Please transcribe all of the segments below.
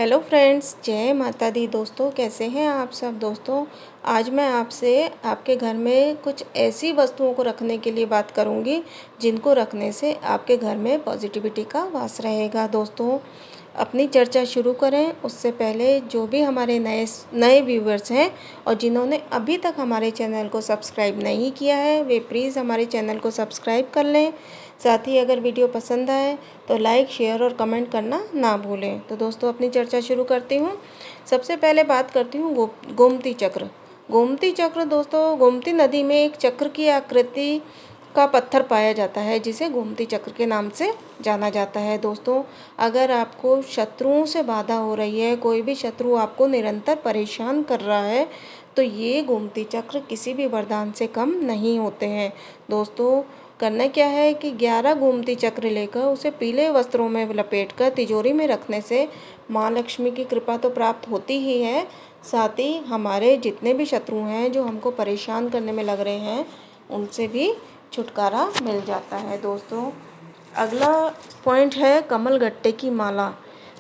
Hello friends, जय माता दी। दोस्तों, कैसे हैं आप सब। दोस्तों, आज मैं आपसे आपके घर में कुछ ऐसी वस्तुओं को रखने के लिए बात करूंगी जिनको रखने से आपके घर में पॉजिटिविटी का वास रहेगा। दोस्तों, अपनी चर्चा शुरू करें उससे पहले जो भी हमारे नए नए व्यूवर्स हैं और जिन्होंने अभी तक हमारे चैनल को सब्सक्राइब नहीं किया है, वे प्लीज़ हमारे चैनल को सब्सक्राइब कर लें। साथ ही अगर वीडियो पसंद आए तो लाइक, शेयर और कमेंट करना ना भूलें। तो दोस्तों, अपनी चर्चा शुरू करती हूँ। सबसे पहले बात करती हूँ गोमती चक्र। गोमती चक्र दोस्तों, गोमती नदी में एक चक्र की आकृति का पत्थर पाया जाता है जिसे गोमती चक्र के नाम से जाना जाता है। दोस्तों, अगर आपको शत्रुओं से बाधा हो रही है, कोई भी शत्रु आपको निरंतर परेशान कर रहा है, तो ये गोमती चक्र किसी भी वरदान से कम नहीं होते हैं। दोस्तों, करना क्या है कि 11 गोमती चक्र लेकर उसे पीले वस्त्रों में लपेटकर तिजोरी में रखने से माँ लक्ष्मी की कृपा तो प्राप्त होती ही है, साथ ही हमारे जितने भी शत्रु हैं जो हमको परेशान करने में लग रहे हैं, उनसे भी छुटकारा मिल जाता है। दोस्तों, अगला पॉइंट है कमलगट्टे की माला।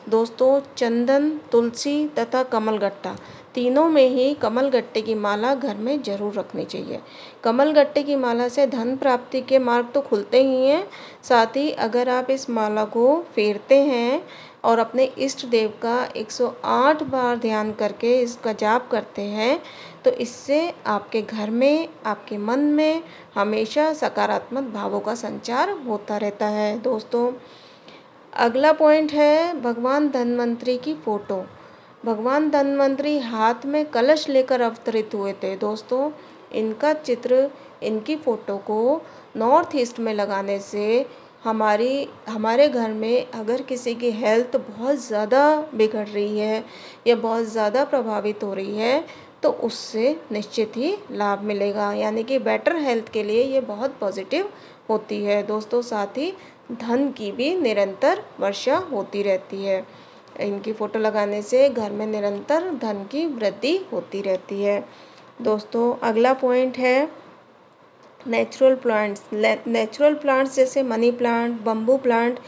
दोस्तों, चंदन, तुलसी तथा कमलगट्टा तीनों में ही कमलगट्टे की माला घर में ज़रूर रखनी चाहिए। कमलगट्टे की माला से धन प्राप्ति के मार्ग तो खुलते ही हैं, साथ ही अगर आप इस माला को फेरते हैं और अपने इष्ट देव का 108 बार ध्यान करके इसका जाप करते हैं, तो इससे आपके घर में, आपके मन में हमेशा सकारात्मक भावों का संचार होता रहता है। दोस्तों, अगला पॉइंट है भगवान धन्वंतरी की फ़ोटो। भगवान धन्वंतरी हाथ में कलश लेकर अवतरित हुए थे। दोस्तों, इनका चित्र, इनकी फ़ोटो को नॉर्थ ईस्ट में लगाने से हमारे घर में अगर किसी की हेल्थ बहुत ज़्यादा बिगड़ रही है या बहुत ज़्यादा प्रभावित हो रही है, तो उससे निश्चित ही लाभ मिलेगा। यानी कि बेटर हेल्थ के लिए ये बहुत पॉजिटिव होती है। दोस्तों, साथ ही धन की भी निरंतर वर्षा होती रहती है। इनकी फ़ोटो लगाने से घर में निरंतर धन की वृद्धि होती रहती है। दोस्तों, अगला पॉइंट है नेचुरल प्लांट्स। नेचुरल प्लांट्स जैसे मनी प्लांट, बम्बू प्लांट,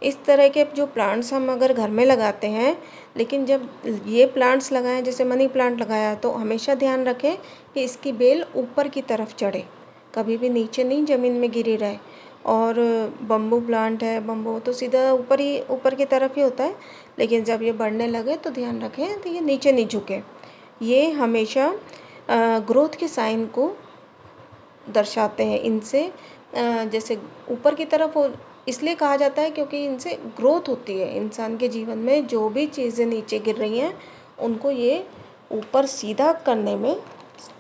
इस तरह के जो प्लांट्स हम अगर घर में लगाते हैं, लेकिन जब ये प्लांट्स लगाएं, जैसे मनी प्लांट लगाया, तो हमेशा ध्यान रखें कि इसकी बेल ऊपर की तरफ चढ़े, कभी भी नीचे नहीं ज़मीन में गिरी रहे। और बम्बू प्लांट है, बम्बू तो सीधा ऊपर की तरफ ही होता है, लेकिन जब ये बढ़ने लगे तो ध्यान रखें तो ये नीचे नहीं झुके। ये हमेशा ग्रोथ के साइन को दर्शाते हैं। इनसे जैसे ऊपर की तरफ हो, इसलिए कहा जाता है क्योंकि इनसे ग्रोथ होती है। इंसान के जीवन में जो भी चीज़ें नीचे गिर रही हैं, उनको ये ऊपर सीधा करने में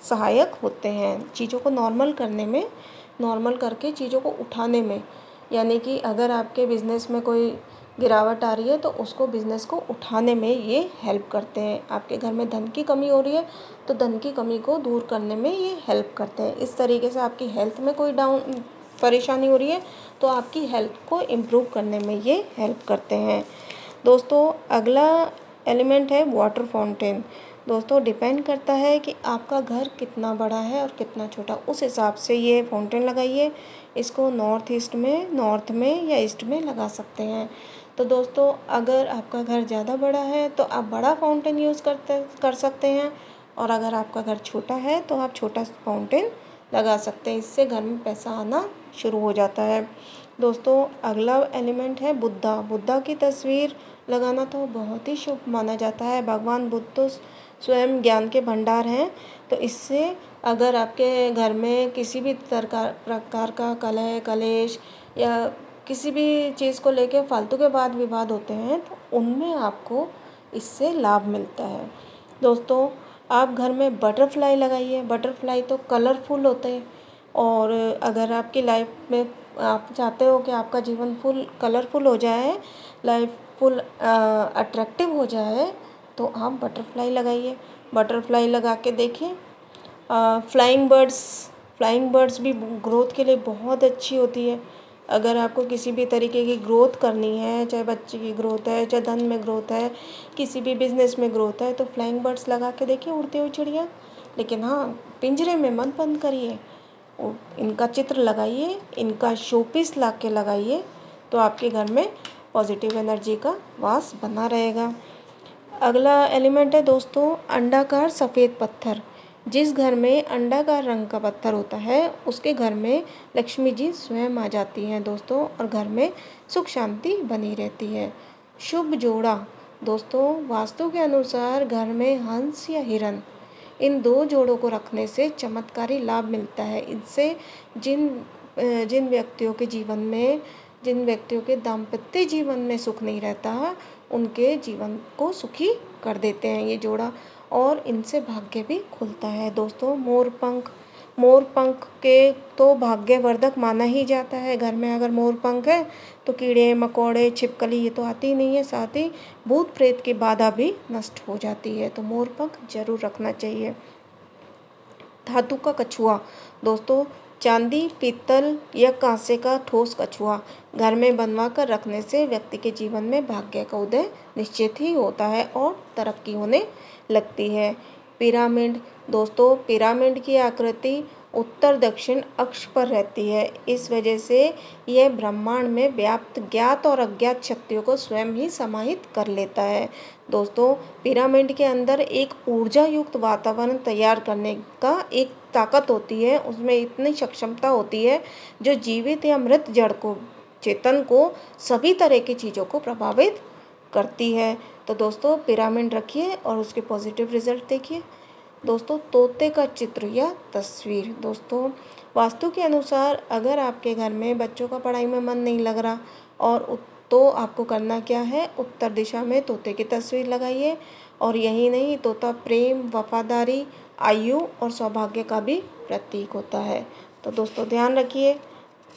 सहायक होते हैं, चीज़ों को नॉर्मल करने में, नॉर्मल करके चीज़ों को उठाने में। यानी कि अगर आपके बिज़नेस में कोई गिरावट आ रही है तो उसको, बिज़नेस को उठाने में ये हेल्प करते हैं। आपके घर में धन की कमी हो रही है तो धन की कमी को दूर करने में ये हेल्प करते हैं। इस तरीके से आपकी हेल्थ में कोई परेशानी हो रही है तो आपकी हेल्थ को इम्प्रूव करने में ये हेल्प करते हैं। दोस्तों, अगला एलिमेंट है वाटर फाउंटेन। दोस्तों, डिपेंड करता है कि आपका घर कितना बड़ा है और कितना छोटा, उस हिसाब से ये फाउंटेन लगाइए। इसको नॉर्थ में या ईस्ट में लगा सकते हैं। तो दोस्तों, अगर आपका घर ज़्यादा बड़ा है तो आप बड़ा फाउंटेन यूज़ कर सकते हैं, और अगर आपका घर छोटा है तो आप छोटा फाउंटेन लगा सकते हैं। इससे घर में पैसा आना शुरू हो जाता है। दोस्तों, अगला एलिमेंट है बुद्धा। बुद्धा की तस्वीर लगाना तो बहुत ही शुभ माना जाता है। भगवान बुद्ध तो स्वयं ज्ञान के भंडार हैं, तो इससे अगर आपके घर में किसी भी प्रकार का कलह, कलेश या किसी भी चीज़ को लेकर फालतू के वाद विवाद होते हैं, तो उनमें आपको इससे लाभ मिलता है। दोस्तों, आप घर में बटरफ्लाई लगाइए। बटरफ्लाई तो कलरफुल होते हैं, और अगर आपकी लाइफ में आप चाहते हो कि आपका जीवन फुल कलरफुल हो जाए, लाइफ फुल अट्रैक्टिव हो जाए, तो आप बटरफ्लाई लगाइए। बटरफ्लाई लगा के देखिए। फ्लाइंग बर्ड्स भी ग्रोथ के लिए बहुत अच्छी होती है। अगर आपको किसी भी तरीके की ग्रोथ करनी है, चाहे बच्चे की ग्रोथ है, चाहे धन में ग्रोथ है, किसी भी बिजनेस में ग्रोथ है, तो फ्लाइंग बर्ड्स लगा के देखिए, उड़ती हुई चिड़िया। लेकिन हाँ, पिंजरे में मत बंद करिए, इनका चित्र लगाइए, इनका शोपीस ला के लगाइए, तो आपके घर में पॉजिटिव एनर्जी का वास बना रहेगा। अगला एलिमेंट है दोस्तों अंडाकार सफ़ेद पत्थर। जिस घर में अंडाकार रंग का पत्थर होता है उसके घर में लक्ष्मी जी स्वयं आ जाती हैं दोस्तों, और घर में सुख शांति बनी रहती है। शुभ जोड़ा दोस्तों, वास्तु के अनुसार घर में हंस या हिरन, इन दो जोड़ों को रखने से चमत्कारी लाभ मिलता है। इनसे जिन जिन व्यक्तियों के जीवन में जिन व्यक्तियों के दाम्पत्य जीवन में सुख नहीं रहता, उनके जीवन को सुखी कर देते हैं ये जोड़ा, और इनसे भाग्य भी खुलता है दोस्तों। मोर पंख के तो भाग्यवर्धक माना ही जाता है। घर में अगर मोर पंख है तो कीड़े मकोड़े छिपकली ये तो आती ही नहीं है, साथ ही भूत प्रेत की बाधा भी नष्ट हो जाती है। तो मोर पंख जरूर रखना चाहिए। धातु का कछुआ दोस्तों, चांदी पीतल या कांसे का ठोस कछुआ घर में बनवा कर रखने से व्यक्ति के जीवन में भाग्य का उदय निश्चित ही होता है और तरक्की होने लगती है। पिरामिड दोस्तों, पिरामिड की आकृति उत्तर दक्षिण अक्ष पर रहती है। इस वजह से यह ब्रह्मांड में व्याप्त ज्ञात और अज्ञात शक्तियों को स्वयं ही समाहित कर लेता है। दोस्तों, पिरामिड के अंदर एक ऊर्जा युक्त वातावरण तैयार करने का एक ताकत होती है, उसमें इतनी सक्षमता होती है जो जीवित या मृत जड़ को, चेतन को, सभी तरह की चीज़ों को प्रभावित करती है। तो दोस्तों पिरामिड रखिए और उसके पॉजिटिव रिजल्ट देखिए। दोस्तों तोते का चित्र या तस्वीर, दोस्तों वास्तु के अनुसार अगर आपके घर में बच्चों का पढ़ाई में मन नहीं लग रहा और तो आपको करना क्या है, उत्तर दिशा में तोते की तस्वीर लगाइए। और यही नहीं, तोता प्रेम, वफादारी, आयु और सौभाग्य का भी प्रतीक होता है। तो दोस्तों ध्यान रखिए,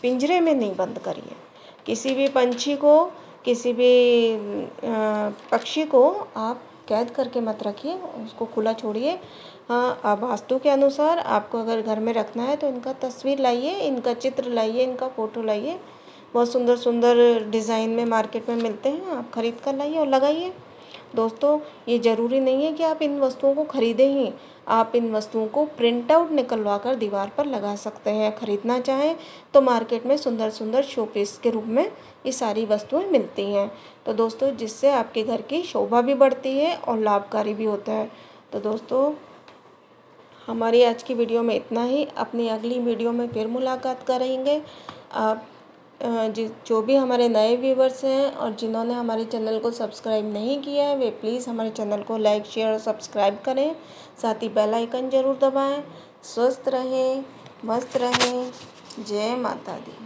पिंजरे में नहीं बंद करिए किसी भी पंछी को, किसी भी पक्षी को आप कैद करके मत रखिए, उसको खुला छोड़िए। हाँ, अब वास्तु के अनुसार आपको अगर घर में रखना है तो इनका तस्वीर लाइए, इनका चित्र लाइए, इनका फ़ोटो लाइए। बहुत सुंदर सुंदर डिज़ाइन में मार्केट में मिलते हैं, आप ख़रीद कर लाइए और लगाइए। दोस्तों ये ज़रूरी नहीं है कि आप इन वस्तुओं को ख़रीदें ही, आप इन वस्तुओं को प्रिंट आउट निकलवा कर दीवार पर लगा सकते हैं। ख़रीदना चाहें तो मार्केट में सुंदर सुंदर शो पीस के रूप में ये सारी वस्तुएं मिलती हैं। तो दोस्तों जिससे आपके घर की शोभा भी बढ़ती है और लाभकारी भी होता है। तो दोस्तों हमारी आज की वीडियो में इतना ही। अपनी अगली वीडियो में फिर मुलाकात करेंगे। आप जो भी हमारे नए व्यूवर्स हैं और जिन्होंने हमारे चैनल को सब्सक्राइब नहीं किया है, वे प्लीज़ हमारे चैनल को लाइक शेयर और सब्सक्राइब करें, साथ ही बेल आइकन ज़रूर दबाएं। स्वस्थ रहें, मस्त रहें। जय माता दी।